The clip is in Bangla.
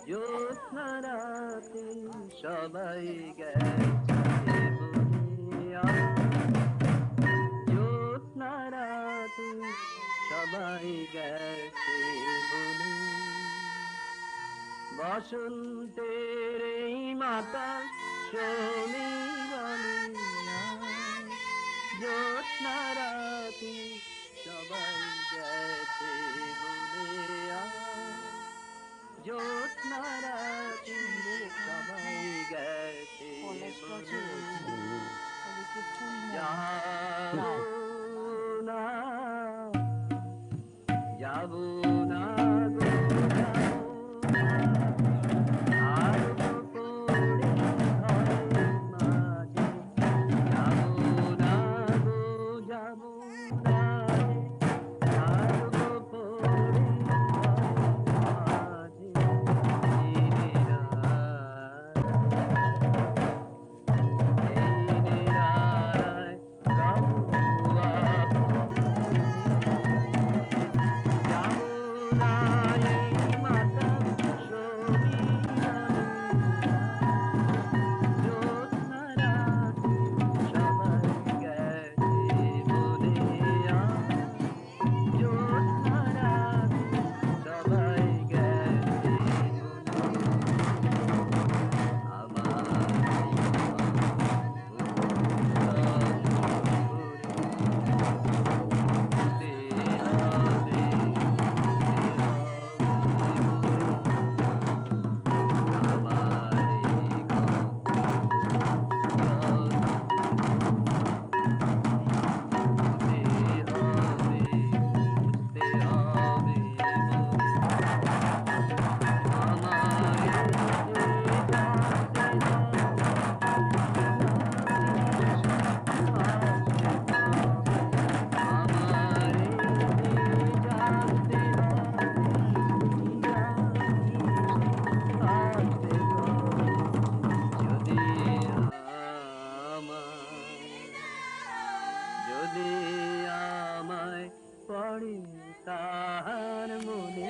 জ্যোৎস্না রাতে সবাই গেছে বলিয়া, জ্যোৎস্না রাতে সবাই গেছে বলে, বসন্তের এই মাতা শনিবারে আয়, জ্যোৎস্না রাতে সবাই গেছে বলে আয়, জ্যোৎস্না রাতে সবাই গেছে পলাশ গাছও বলে, রয়েছে, ওদিকে ফুল নেই যাবো প্রায়। না, যাবো না গো, যাবো না, থাকবো পড়ে ঘরের মাঝে, যাবো না গো, যাবো না রে, থাকবো পড়ে ঘরের মাঝে, এই নিরালায় গাবো যমুনায় মাতা শনিবারে আয়, জ্যোৎস্না রাতে সবাই গেছে বলে আয়, জ্যোৎস্না রাতে সবাই গেছে বলে, আমার এই বুকটা শুরু করে যদি আমায় পড়ে তাহার মনে,